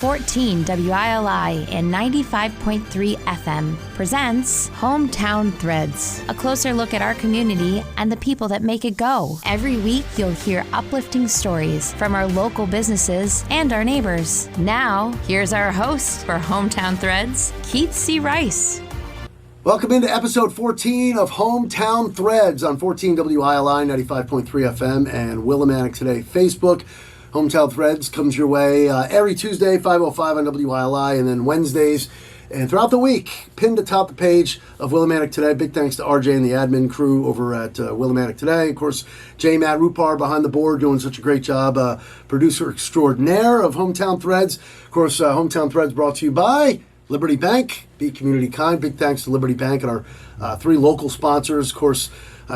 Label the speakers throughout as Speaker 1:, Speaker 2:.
Speaker 1: 14 WILI and 95.3 FM presents Hometown Threads, a closer look at our community and the people that make it go. Every week, you'll hear uplifting stories from our local businesses and our neighbors. Now, here's our host for Hometown Threads, Keith C. Rice.
Speaker 2: Welcome into episode 14 of Hometown Threads on 14 WILI 95.3 FM and Willimantic Today Facebook. Hometown Threads comes your way every Tuesday, 5:05 on WILI, and then Wednesdays and throughout the week, pinned atop the page of Willimantic Today. Big thanks to RJ and the admin crew over at Willimantic Today. Of course, Matt Rupar behind the board doing such a great job. Producer extraordinaire of Hometown Threads. Of course, Hometown Threads brought to you by Liberty Bank. Be community kind. Big thanks to Liberty Bank and our three local sponsors. Of course,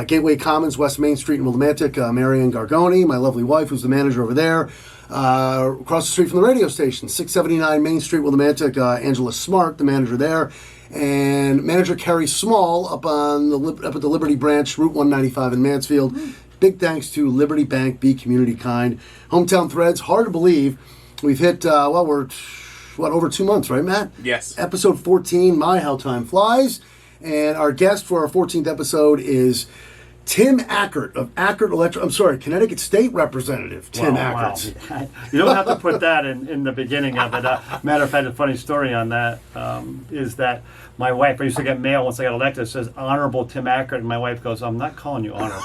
Speaker 2: Gateway Commons, West Main Street in Willimantic, Marianne Gargoni, my lovely wife, who's the manager over there. Across the street from the radio station, 679 Main Street, Willimantic, Angela Smart, the manager there. And manager Carrie Small up at the Liberty Branch, Route 195 in Mansfield. Big thanks to Liberty Bank. Be community kind. Hometown Threads, hard to believe. We've hit, we're over 2 months, right, Matt?
Speaker 3: Yes.
Speaker 2: Episode 14, My How Time Flies. And our guest for our 14th episode is Tim Ackert of Ackert Connecticut State Representative Tim Ackert.
Speaker 4: Wow. You don't have to put that in the beginning of it. Matter of fact, a funny story on that is that my wife, I used to get mail once I got elected, it says Honorable Tim Ackert, and my wife goes, I'm not calling you honorable.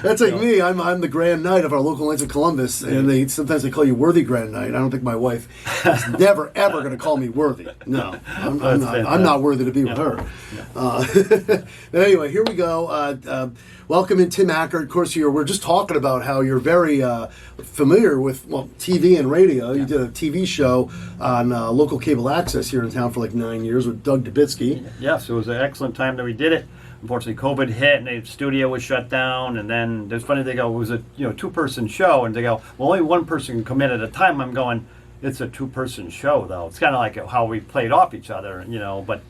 Speaker 2: That's like me. I'm the Grand Knight of our local Knights of Columbus, and sometimes they call you Worthy Grand Knight. I don't think my wife is never, ever going to call me Worthy. No, I'm not worthy to be with her. But anyway, here we go. Welcome in, Tim Ackert. Of course, we're just talking about how you're very familiar with TV and radio. You did a TV show on local cable access here in town for like 9 years with Doug Dubitsky.
Speaker 4: Yes, it was an excellent time that we did it. Unfortunately, COVID hit and the studio was shut down. And then it's funny, they go, it was a two-person show, and they go, well, only one person can come in at a time. I'm going, it's a two-person show, though. It's kind of like how we played off each other, but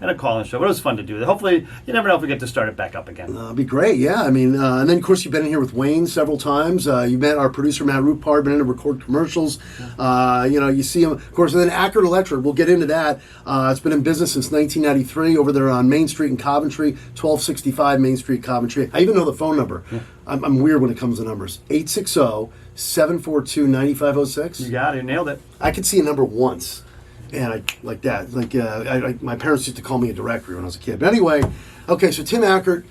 Speaker 4: and a call-in show. But it was fun to do. Hopefully, you never know if we get to start it back up again.
Speaker 2: It'd be great, yeah. I mean, and then, of course, you've been in here with Wayne several times. You met our producer, Matt Rupar, been in to record commercials. You see him, of course, and then Ackert Electric. We'll get into that. It's been in business since 1993 over there on Main Street in Coventry, 1265 Main Street, Coventry. I even know the phone number. Yeah. I'm weird when it comes to numbers. 860-742-9506.
Speaker 4: You got it. You nailed it.
Speaker 2: I could see a number once, and I like that. My parents used to call me a directory when I was a kid. But anyway, okay, so Tim Ackert,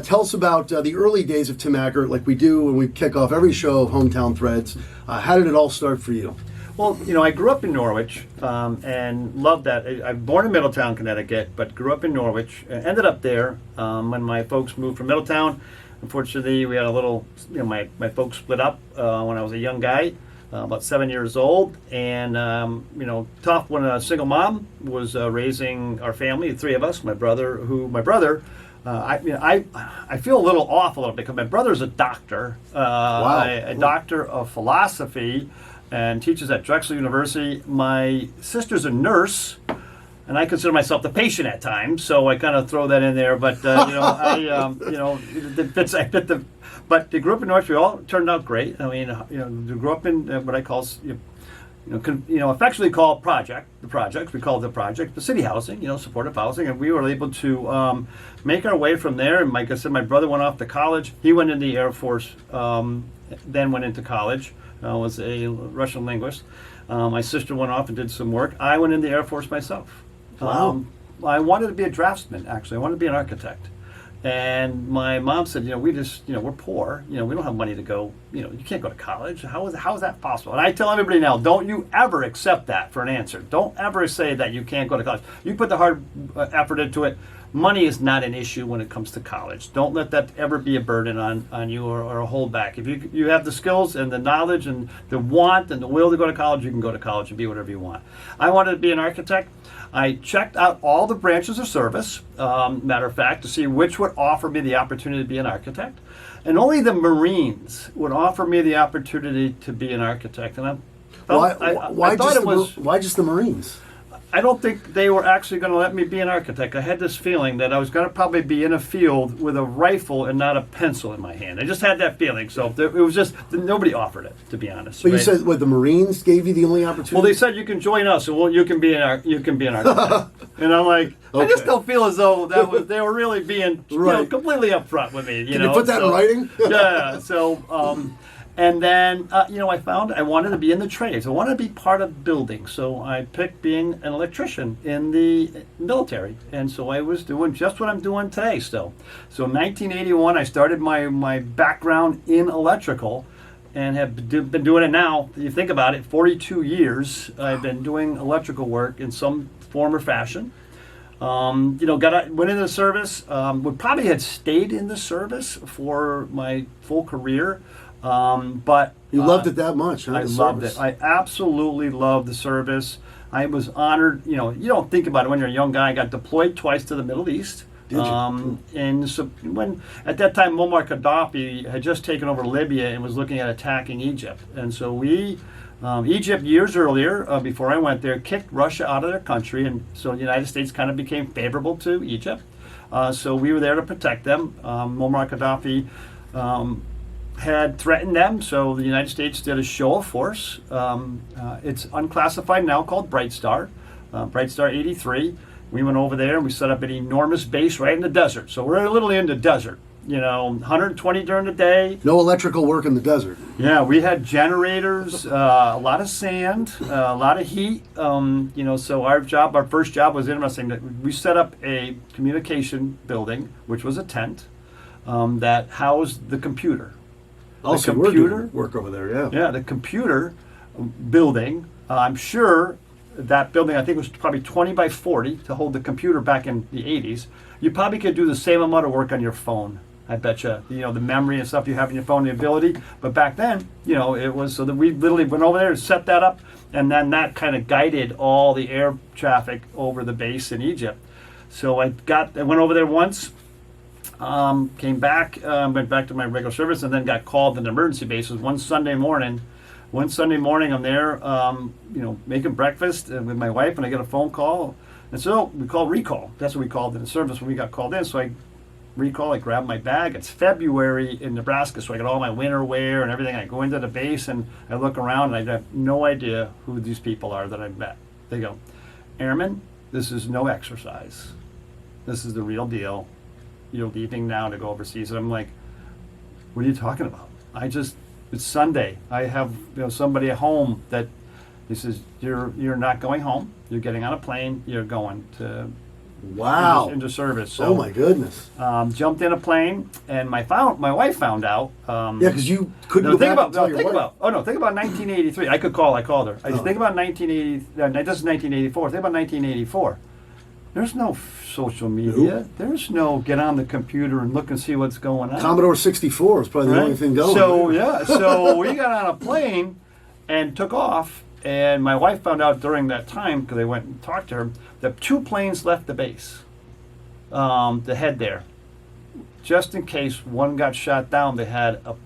Speaker 2: tell us about the early days of Tim Ackert, like we do when we kick off every show of Hometown Threads. How did it all start for you?
Speaker 4: Well, I grew up in Norwich and loved that. I'm born in Middletown, Connecticut, but grew up in Norwich. Ended up there when my folks moved from Middletown. Unfortunately, we had a little, my folks split up when I was a young guy, about 7 years old. And, tough when a single mom was raising our family, the three of us, my brother, I feel a little off a little bit because my brother's a doctor, a doctor of philosophy, and teaches at Drexel University. My sister's a nurse. And I consider myself the patient at times, so I kind of throw that in there. But But they grew up in Norwich. We all turned out great. I mean, they grew up in what I call, affectionately call the project. We call it the project, the city housing, supportive housing, and we were able to make our way from there. And like I said, my brother went off to college. He went into the Air Force, then went into college. Was a Russian linguist. My sister went off and did some work. I went in the Air Force myself.
Speaker 2: Wow.
Speaker 4: I wanted to be a draftsman, actually. I wanted to be an architect. And my mom said, we're poor. We don't have money to go, you can't go to college. How is that possible? And I tell everybody now, don't you ever accept that for an answer. Don't ever say that you can't go to college. You put the hard effort into it. Money is not an issue when it comes to college. Don't let that ever be a burden on you or a holdback. If you have the skills and the knowledge and the want and the will to go to college, you can go to college and be whatever you want. I wanted to be an architect. I checked out all the branches of service, matter of fact, to see which would offer me the opportunity to be an architect. And only the Marines would offer me the opportunity to be an architect. And
Speaker 2: why just the Marines?
Speaker 4: I don't think they were actually going to let me be an architect. I had this feeling that I was going to probably be in a field with a rifle and not a pencil in my hand. I just had that feeling. So it was just, nobody offered it, to be honest.
Speaker 2: But you said, what, the Marines gave you the only opportunity?
Speaker 4: Well, they said you can join us, and you can be an architect. And I'm like, I just don't feel as though they were really being completely upfront with me.
Speaker 2: Can you put that in writing?
Speaker 4: Yeah. So. And then, I found I wanted to be in the trades. I wanted to be part of building. So I picked being an electrician in the military. And so I was doing just what I'm doing today still. So in 1981, I started my background in electrical and have been doing it now. You think about it, 42 years I've been doing electrical work in some form or fashion. Went into the service. Would probably had stayed in the service for my full career. But
Speaker 2: you loved it that much, huh?
Speaker 4: I loved it. I absolutely loved the service. I was honored. You don't think about it when you're a young guy. I got deployed twice to the Middle East.
Speaker 2: Did you?
Speaker 4: And so when at that time Muammar Gaddafi had just taken over Libya and was looking at attacking Egypt, and so Egypt years earlier, before I went there, kicked Russia out of their country, and so the United States kind of became favorable to Egypt. So we were there to protect them. Muammar Gaddafi had threatened them, so the United States did a show of force. It's unclassified now, called Bright Star, Bright Star 83. We went over there and we set up an enormous base right in the desert. So we're literally in the desert. 120 during the day.
Speaker 2: No electrical work in the desert.
Speaker 4: Yeah, we had generators, a lot of sand, a lot of heat. So our first job was interesting. We set up a communication building, which was a tent that housed the computer.
Speaker 2: Also, we're doing work over there, yeah.
Speaker 4: Yeah, the computer building. I'm sure that building, I think, was probably 20 by 40 to hold the computer back in the 80s. You probably could do the same amount of work on your phone. I bet you, the memory and stuff you have in your phone, the ability. But back then, it was so that we literally went over there and set that up, and then that kind of guided all the air traffic over the base in Egypt. So I went over there once. Came back, went back to my regular service, and then got called to an emergency base. It was one Sunday morning, I'm there, making breakfast with my wife, and I get a phone call. And so we call recall. That's what we called in the service when we got called in. So I grabbed my bag. It's February in Nebraska, so I got all my winter wear and everything. I go into the base, and I look around, and I have no idea who these people are that I've met. They go, "Airman, this is no exercise. This is the real deal. You're leaving now to go overseas." And I'm like, "What are you talking about? It's Sunday. I have somebody at home that he says, you're not going home. You're getting on a plane. You're going to into service." So,
Speaker 2: oh my goodness!
Speaker 4: Jumped in a plane, and my wife found out.
Speaker 2: Because you couldn't
Speaker 4: think about 1983. I called her. Think about 1980. This is 1984. Think about 1984. There's no social media.
Speaker 2: Nope.
Speaker 4: There's no get on the computer and look and see what's going on.
Speaker 2: Commodore 64 is probably the only thing going.
Speaker 4: So we got on a plane and took off, and my wife found out during that time, because I went and talked to her, that 2 planes left the base to head there. Just in case one got shot down, they had a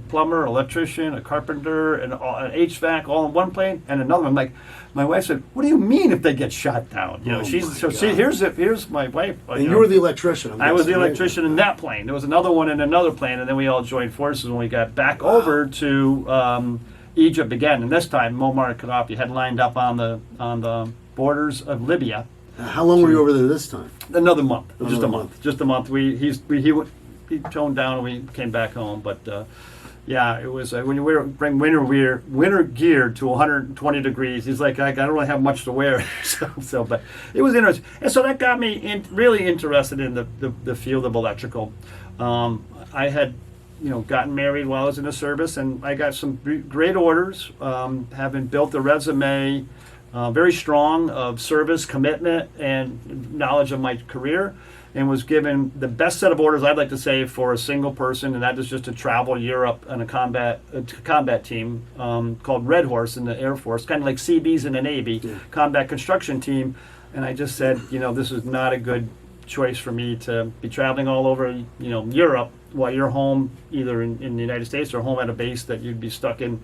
Speaker 4: plumber, electrician, a carpenter, and an HVAC all in one plane, and another one. Like, my wife said, "What do you mean if they get shot down?" Here's my wife.
Speaker 2: And you were the electrician.
Speaker 4: I was the electrician in that plane. There was another one in another plane, and then we all joined forces when we got back over to Egypt again. And this time, Muammar Gaddafi had lined up on the borders of Libya.
Speaker 2: How long were you over there this time?
Speaker 4: Another month. Just a month. He toned down and we came back home. But it was when you bring winter gear to 120 degrees. He's like, I don't really have much to wear. But it was interesting, and so that got me really interested in the field of electrical. I had gotten married while I was in the service, and I got some great orders. Having built a resume. Very strong of service, commitment, and knowledge of my career, and was given the best set of orders, I'd like to say, for a single person, and that is just to travel Europe on a combat team called Red Horse in the Air Force, kind of like Seabees in the Navy, combat construction team. And I just said, this is not a good choice for me to be traveling all over, Europe, while you're home, either in the United States or home at a base that you'd be stuck in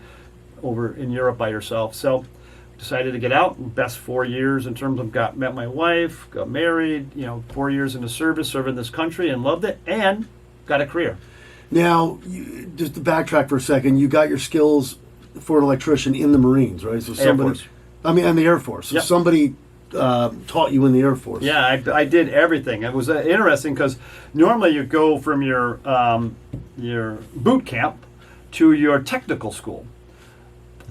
Speaker 4: over in Europe by yourself. So decided to get out. Best 4 years in terms of met my wife, got married. 4 years in the service, serving this country, and loved it, and got a career.
Speaker 2: Now, just to backtrack for a second, you got your skills for an electrician in the Marines, right? So
Speaker 4: Air Force.
Speaker 2: And the Air Force. So
Speaker 4: Yep.
Speaker 2: somebody taught you in the Air Force.
Speaker 4: Yeah, I did everything. It was interesting because normally you go from your boot camp to your technical school.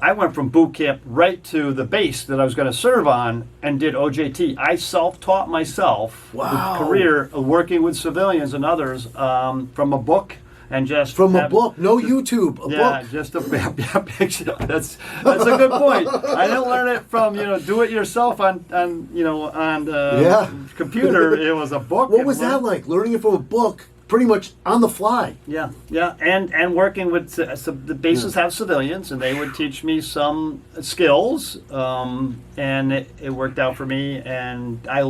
Speaker 4: I went from boot camp right to the base that I was going to serve on and did OJT. I self-taught myself
Speaker 2: Wow.
Speaker 4: the career of working with civilians and others from a book and just
Speaker 2: A book, no YouTube, a
Speaker 4: yeah,
Speaker 2: book.
Speaker 4: just a picture. That's a good point. I didn't learn it from do it yourself on the computer. It was a book.
Speaker 2: What was that like? Learning it from a book, pretty much on the fly.
Speaker 4: Yeah, and working with the bases have civilians, and they would teach me some skills, and it worked out for me. And I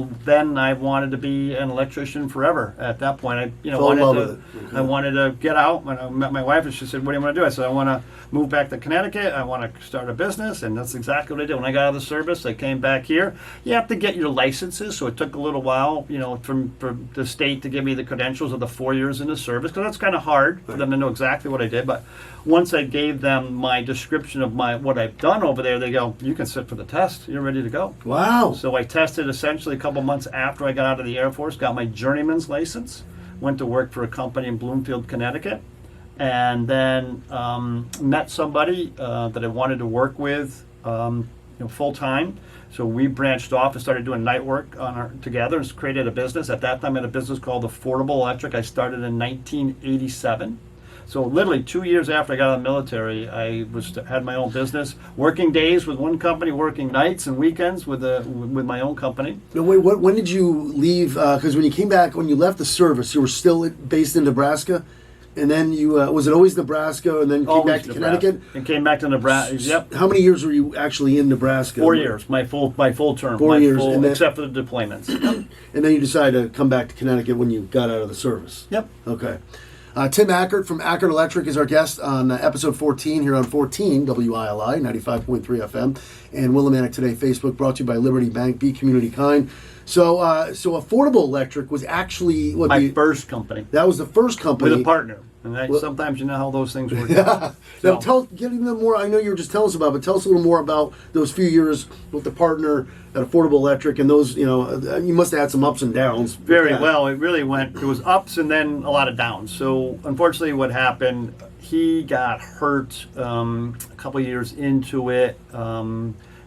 Speaker 4: wanted to be an electrician forever. At that point,
Speaker 2: Fell in love with it. Okay.
Speaker 4: I wanted to get out. When I met my wife, and she said, "What do you want to do?" I said, "I want to move back to Connecticut. I want to start a business," and that's exactly what I did. When I got out of the service, I came back here. You have to get your licenses, so it took a little while, for the state to give me the credentials of the 4 years in the service, because that's kind of hard for them to know exactly what I did. But once I gave them my description of what I've done over there, they go, "You can sit for the test. You're ready to go."
Speaker 2: Wow.
Speaker 4: So I tested essentially a couple months after I got out of the Air Force, got my journeyman's license, went to work for a company in Bloomfield, Connecticut, and then met somebody that I wanted to work with full time. So we branched off and started doing night work together and created a business. At that time, I had a business called Affordable Electric. I started in 1987. So literally 2 years after I got out of the military, I had my own business, working days with one company, working nights and weekends with my own company.
Speaker 2: No, wait, when did you leave? Because when you left the service, you were still based in Nebraska? And then you, was it always Nebraska and then came back to Connecticut?
Speaker 4: And came back to Nebraska, yep.
Speaker 2: How many years were you actually in Nebraska?
Speaker 4: 4 years, my full term.
Speaker 2: 4 years. And then,
Speaker 4: except for the deployments.
Speaker 2: And then you decided to come back to Connecticut when you got out of the service?
Speaker 4: Yep.
Speaker 2: Okay. Tim Ackert from Ackert Electric is our guest on episode 14 here on 14 WILI 95.3 FM and Willimantic Today Facebook, brought to you by Liberty Bank. Be community kind. So Affordable Electric was actually
Speaker 4: my first company.
Speaker 2: That was the first company
Speaker 4: with a partner. And sometimes you know how those things work.
Speaker 2: Yeah.
Speaker 4: So.
Speaker 2: Now get a little more. I know you were just telling us about, but tell us a little more about those few years with the partner at Affordable Electric and those. You must have had some ups and downs.
Speaker 4: Very well. It really went. It was ups and then a lot of downs. So unfortunately, what happened? He got hurt a couple of years into it.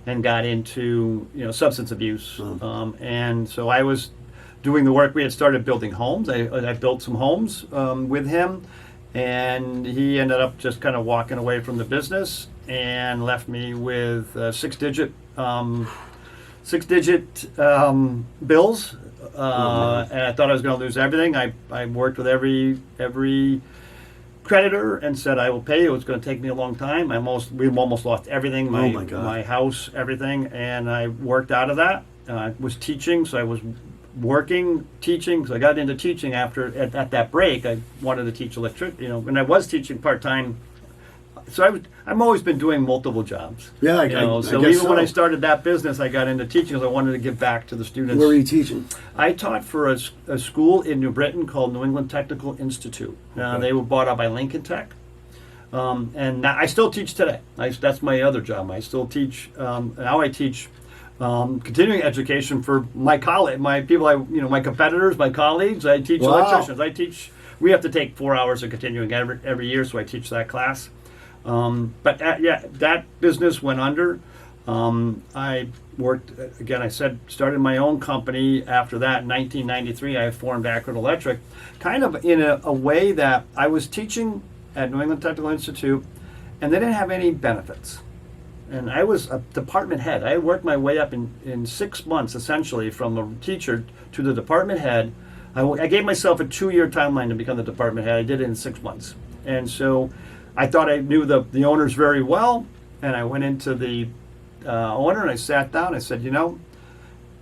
Speaker 4: And got into substance abuse, and so I was doing the work. We had started building homes. I built some homes with him, and he ended up just kind of walking away from the business and left me with six-digit bills. And I thought I was going to lose everything. I worked with every creditor and said, "I will pay you." It's going to take me a long time. We almost lost everything, my house, everything, and I worked out of that. I was teaching, so I was teaching. So I got into teaching at that break. I wanted to teach electricity, and I was teaching part time. So I've always been doing multiple jobs.
Speaker 2: Yeah, I
Speaker 4: guess when I started that business, I got into teaching because I wanted to give back to the students.
Speaker 2: Where were you teaching?
Speaker 4: I taught for a school in New Britain called New England Technical Institute.
Speaker 2: Okay.
Speaker 4: They were bought out by Lincoln Tech. And I still teach today. That's my other job. I still teach. Now I teach continuing education for my people, my competitors, my colleagues. I teach electricians. We have to take 4 hours of continuing every year, so I teach that class. But that business went under. I worked, again, started my own company after that. In 1993, I formed Ackert Electric, kind of in a way that I was teaching at New England Technical Institute, and they didn't have any benefits. And I was a department head. I worked my way up in 6 months, essentially, from a teacher to the department head. I gave myself a 2-year timeline to become the department head. I did it in 6 months. And so I thought I knew the owners very well, and I went into the owner and I sat down. I said,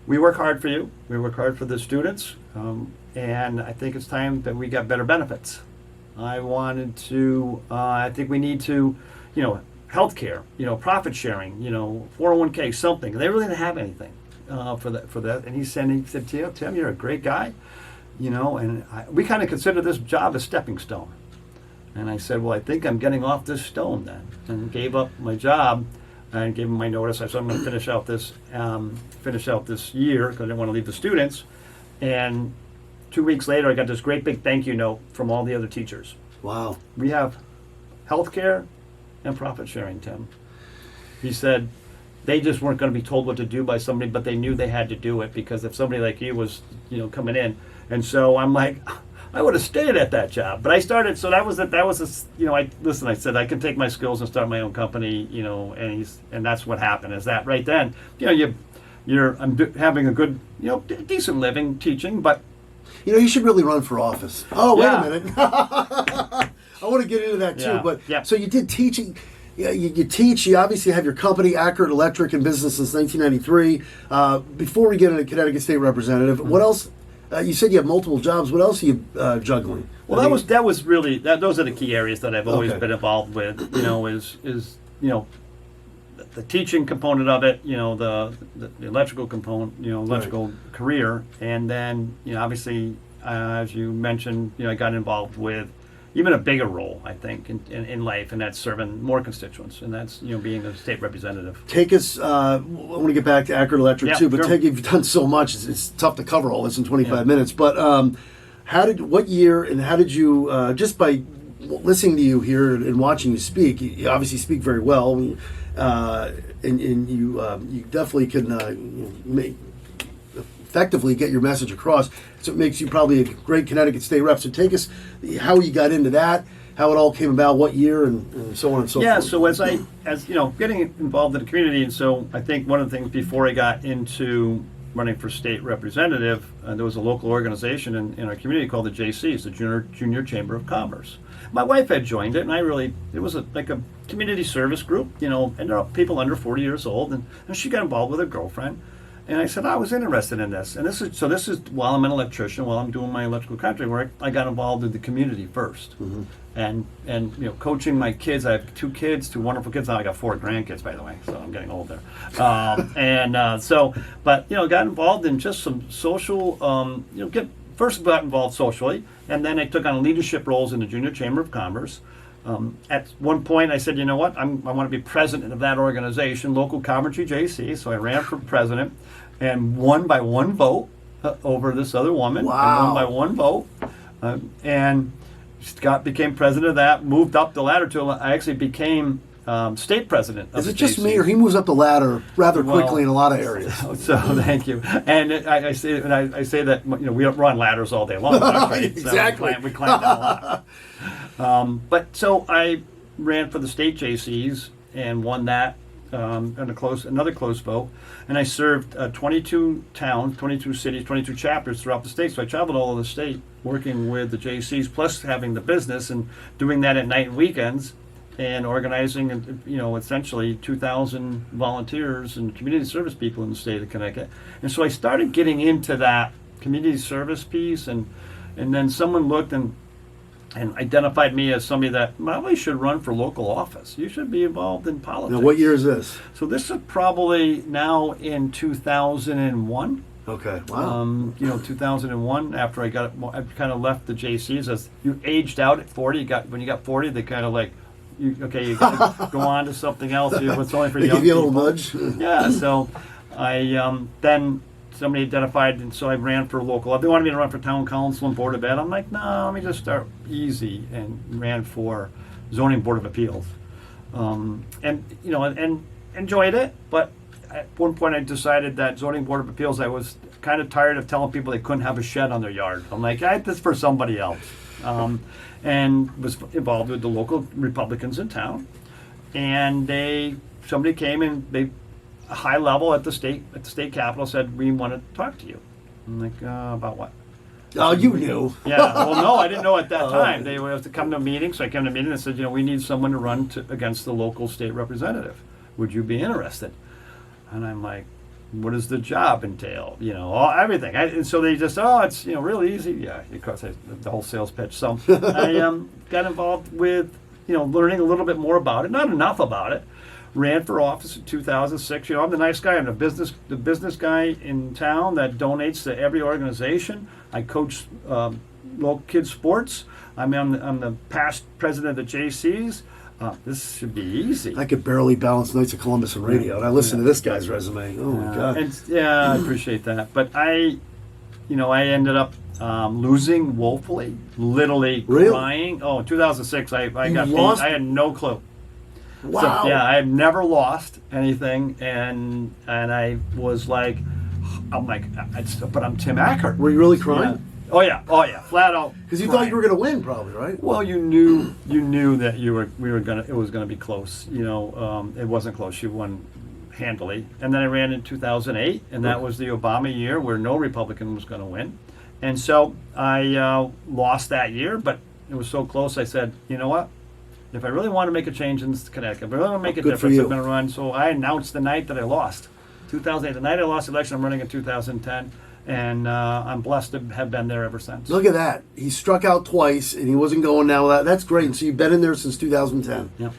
Speaker 4: we work hard for you. We work hard for the students, and I think it's time that we got better benefits. I think we need to, healthcare, profit sharing, 401k, something. They really didn't have anything for that. And he said, Tim, you're a great guy, and we kind of consider this job a stepping stone. And I said, well, I think I'm getting off this stone then, and gave up my job and gave him my notice. I said, I'm going to finish out this year because I didn't want to leave the students. And 2 weeks later, I got this great big thank you note from all the other teachers.
Speaker 2: Wow.
Speaker 4: We have healthcare and profit sharing, Tim. He said they just weren't going to be told what to do by somebody, but they knew they had to do it because if somebody like you was, coming in. And so I'm like, I would have stayed at that job. But I started, so I said I can take my skills and start my own company, and that's what happened. Is that right then, I'm having a good, decent living teaching, but.
Speaker 2: You should really run for office. Oh, wait
Speaker 4: Yeah.
Speaker 2: a minute. I want to get into that too.
Speaker 4: Yeah.
Speaker 2: But
Speaker 4: Yeah.
Speaker 2: So you did teaching. Yeah, you teach. You obviously have your company, Accurate Electric, in business since 1993. Before we get into Connecticut State Representative, what else? You said you have multiple jobs. What else are you juggling?
Speaker 4: Well, that was really those are the key areas that I've always been involved with. Is the teaching component of it. The electrical component. Electrical career, and then obviously as you mentioned, I got involved with even a bigger role, I think, in life, and that's serving more constituents, and that's being a state representative.
Speaker 2: Take us. I want to get back to Accurate Electric
Speaker 4: Yeah,
Speaker 2: too, but
Speaker 4: sure.
Speaker 2: you've done so much. It's tough to cover all this in 25 minutes. But what year and how did you? Just by listening to you here and watching you speak, you obviously speak very well, and you definitely can effectively get your message across. So it makes you probably a great Connecticut State Rep. So take us how you got into that, how it all came about, what year, and so on and so forth.
Speaker 4: Yeah, so as getting involved in the community, and so I think one of the things before I got into running for state representative, there was a local organization in our community called the JCs, the Junior Chamber of Commerce. My wife had joined it, and it was like a community service group, and there are people under 40 years old, and she got involved with her girlfriend. And I said, I was interested in this. And this is while I'm an electrician, while I'm doing my electrical contract work, I got involved with the community first. Mm-hmm. And coaching my kids. I have 2 kids, 2 wonderful kids. Now I got 4 grandkids, by the way, so I'm getting older. Got involved in just some social, first got involved socially, and then I took on leadership roles in the Junior Chamber of Commerce. At one point, I said, you know what, I want to be president of that organization, local Coventry JC. So I ran for president and won by 1 vote over this other woman.
Speaker 2: Wow.
Speaker 4: I won by 1 vote. And became president of that, moved up the ladder till I actually became state president of
Speaker 2: Is
Speaker 4: the
Speaker 2: it just
Speaker 4: JC.
Speaker 2: me, or he moves up the ladder rather quickly in a lot of areas?
Speaker 4: So thank you. And I say that we don't run ladders all day long. Right?
Speaker 2: Exactly.
Speaker 4: So we climb down a lot. But so I ran for the state JCs and won that in another close vote. And I served 22 towns, 22 cities, 22 chapters throughout the state. So I traveled all over the state working with the JCs, plus having the business and doing that at night and weekends. And organizing, essentially 2,000 volunteers and community service people in the state of Connecticut. And so I started getting into that community service piece, and then someone looked and identified me as somebody that probably should run for local office. You should be involved in politics.
Speaker 2: Now, what year is this?
Speaker 4: So this is probably now in 2001.
Speaker 2: Okay, wow.
Speaker 4: 2001, after I kind of left the JCs. As you aged out at 40, when you got 40, they kind of like, you got to go on to something else. It's only for
Speaker 2: They
Speaker 4: young
Speaker 2: give you a
Speaker 4: people.
Speaker 2: little nudge?
Speaker 4: Yeah, so I then somebody identified, and so I ran for local. They wanted me to run for town council and board of ed. I'm like, no, let me just start easy, and ran for zoning board of appeals. And enjoyed it, but at one point I decided that zoning board of appeals, I was kind of tired of telling people they couldn't have a shed on their yard. I'm like, this is for somebody else. And was involved with the local Republicans in town, and somebody came and a high level at the state capitol said, we want to talk to you. I'm like, about what?
Speaker 2: Oh, you knew.
Speaker 4: Yeah, well, no, I didn't know at that time. They were to come to a meeting, so I came to a meeting and said, we need someone to run against the local state representative. Would you be interested? And I'm like, what does the job entail? Everything. And so they just, it's real easy. Yeah, of course, the whole sales pitch. So I got involved with learning a little bit more about it, not enough about it. Ran for office in 2006. I'm the nice guy. I'm the business guy in town that donates to every organization. I coach local kids sports. I'm the past president of the JCs. This should be easy.
Speaker 2: I could barely balance Knights of Columbus and radio, and I listened to this guy's resume. Oh my God!
Speaker 4: I appreciate that. But I ended up losing woefully, literally crying. Oh, in 2006, I got beat. I had no clue.
Speaker 2: Wow.
Speaker 4: So, I have never lost anything, and I was like, but I'm Tim Ackert.
Speaker 2: Were you really crying?
Speaker 4: Yeah. Oh yeah, flat out.
Speaker 2: Because you thought you were going to win, probably, right?
Speaker 4: Well, you knew that it was gonna be close. It wasn't close. You won handily, and then I ran in 2008, and that was the Obama year where no Republican was going to win, and so I lost that year, but it was so close. I said, you know what? If I really want to make a change in Connecticut, if I really want to make a difference, I'm going to run. So I announced the night that I lost. 2008, the night I lost the election, I'm running in 2010, and I'm blessed to have been there ever since.
Speaker 2: Look at that. He struck out twice, and he wasn't going now. That's great. And so you've been in there since 2010.
Speaker 4: Yeah.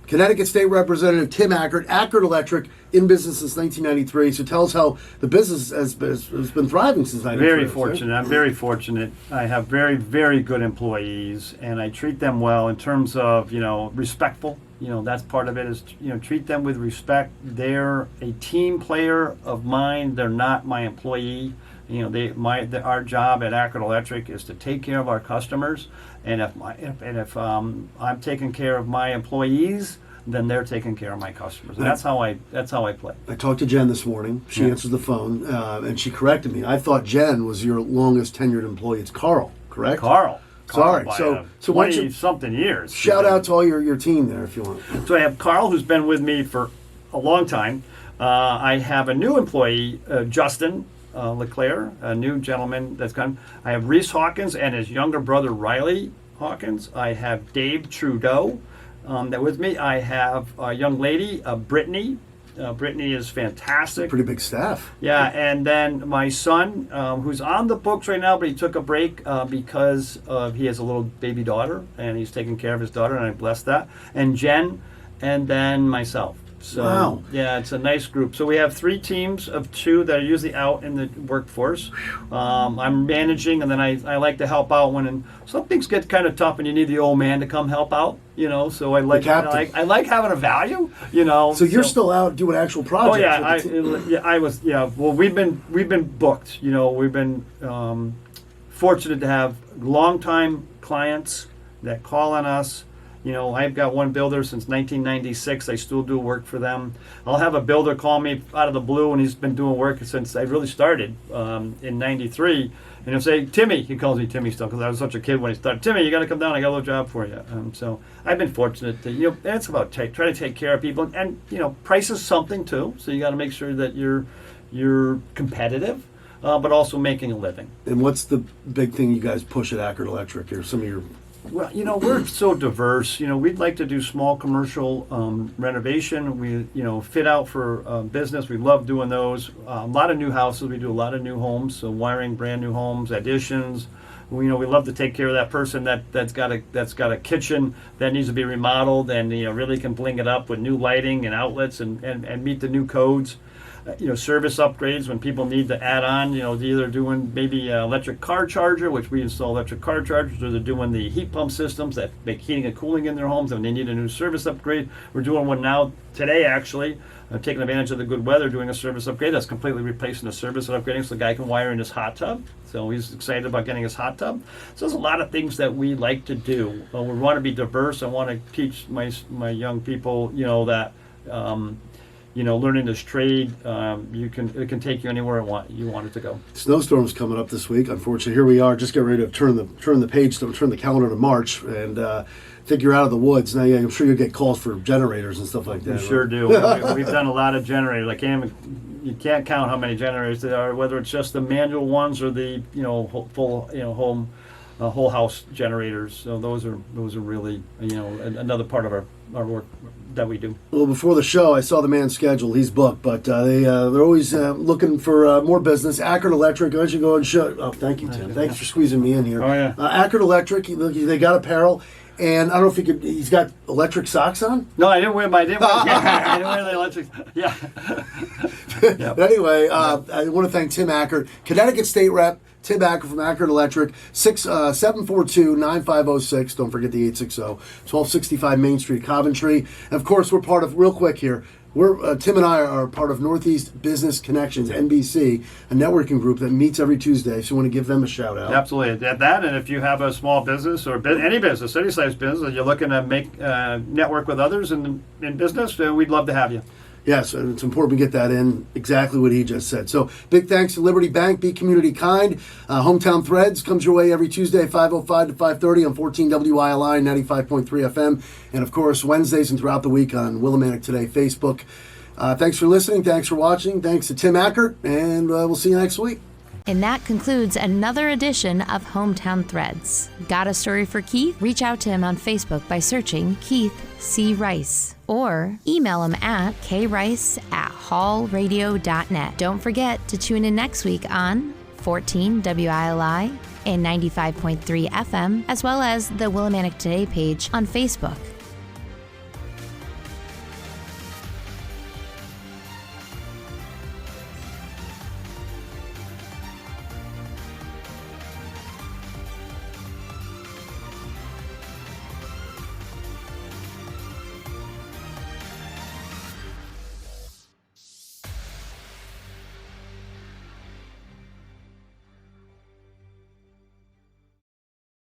Speaker 2: Connecticut State Representative Tim Ackert, Ackert Electric, in business since 1993. So tell us how the business has been thriving since 1993.
Speaker 4: Very fortunate. I'm very fortunate. I have very, very good employees, and I treat them well in terms of, respectful. That's part of it is, treat them with respect. They're a team player of mine. They're not my employee. Our job at Ackert Electric is to take care of our customers, and if I'm taking care of my employees, then they're taking care of my customers. And that's how I play.
Speaker 2: I talked to Jen this morning. She answered the phone, and she corrected me. I thought Jen was your longest tenured employee. It's Carl, correct?
Speaker 4: Carl.
Speaker 2: Sorry. So why don't you
Speaker 4: something years.
Speaker 2: Shout out to all your team there if you want.
Speaker 4: So I have Carl, who's been with me for a long time. I have a new employee, Justin LeClaire, a new gentleman that's come. I have Reese Hawkins and his younger brother Riley Hawkins. I have Dave Trudeau that with me. I have a young lady, Brittany. Brittany is fantastic.
Speaker 2: Pretty big staff.
Speaker 4: Yeah, and then my son, who's on the books right now, but he took a break because he has a little baby daughter, and he's taking care of his daughter, and I bless that. And Jen, and then myself. So,
Speaker 2: wow.
Speaker 4: Yeah, it's a nice group. So we have 3 teams of 2 that are usually out in the workforce. I'm managing, and then I like to help out when some things get kind of tough, and you need the old man to come help out. So I like having a value.
Speaker 2: So you're still out doing actual projects.
Speaker 4: Oh yeah, I was. Yeah, well, we've been booked. We've been fortunate to have longtime clients that call on us. I've got one builder since 1996. I still do work for them. I'll have a builder call me out of the blue, and he's been doing work since I really started in 93. And he'll say, Timmy, he calls me Timmy still because I was such a kid when he started. Timmy, you got to come down. I got a little job for you. So I've been fortunate to, it's about try to take care of people. And, price is something too. So you got to make sure that you're competitive, but also making a living.
Speaker 2: And what's the big thing you guys push at Ackert Electric or some of your...
Speaker 4: Well, we're so diverse. We'd like to do small commercial renovation. We, fit out for business. We love doing those. A lot of new houses. We do a lot of new homes. So wiring brand new homes, additions. We love to take care of that person that's got a kitchen that needs to be remodeled and really can bling it up with new lighting and outlets and meet the new codes. Service upgrades when people need to add on, either doing maybe electric car charger, which we install electric car chargers, or they're doing the heat pump systems that make heating and cooling in their homes and they need a new service upgrade. We're doing one now today, actually, taking advantage of the good weather, doing a service upgrade that's completely replacing the service and upgrading so the guy can wire in his hot tub. So he's excited about getting his hot tub. So there's a lot of things that we like to do. We want to be diverse. I want to teach my young people, that learning this trade, it can take you anywhere you want it to go.
Speaker 2: Snowstorm's coming up this week. Unfortunately, here we are, just getting ready to turn the calendar to March, and think you're out of the woods now. Yeah, I'm sure you'll get calls for generators and stuff like that.
Speaker 4: We sure do. We've done a lot of generators. You can't count how many generators there are, whether it's just the manual ones or the full home whole house generators. So those are really another part of our work that we do.
Speaker 2: Well, before the show, I saw the man's schedule. He's booked, but they're always looking for more business. Ackert Electric, I should go and show. Oh, thank you, Tim. Thanks for squeezing me in here.
Speaker 4: Oh yeah.
Speaker 2: Ackert Electric, they got apparel. And I don't know if he could. He's got electric socks on.
Speaker 4: No, I didn't wear I didn't wear the electric. Yeah. Yep.
Speaker 2: But anyway, I want to thank Tim Ackert, Connecticut State Rep. Tim Ackert from Ackert Electric, 742-9506. Don't forget the 860-1265 Main Street, Coventry. And of course, we're part of, real quick here, Tim and I are part of Northeast Business Connections, NBC, a networking group that meets every Tuesday. So we want to give them a shout out.
Speaker 4: Absolutely. At that, and if you have a small business or any business, any size business, and you're looking to make network with others in business, we'd love to have you.
Speaker 2: Yes, and it's important we get that in, exactly what he just said. So big thanks to Liberty Bank, be community kind. Hometown Threads comes your way every Tuesday, 5:05 to 5:30 on 14 WILI 95.3 FM. And of course, Wednesdays and throughout the week on Willimantic Today Facebook. Thanks for listening. Thanks for watching. Thanks to Tim Ackert, and we'll see you next week.
Speaker 1: And that concludes another edition of Hometown Threads. Got a story for Keith? Reach out to him on Facebook by searching Keith C. Rice or email him at krice@hallradio.net. Don't forget to tune in next week on 14 WILI and 95.3 FM, as well as the Willimantic Today page on Facebook.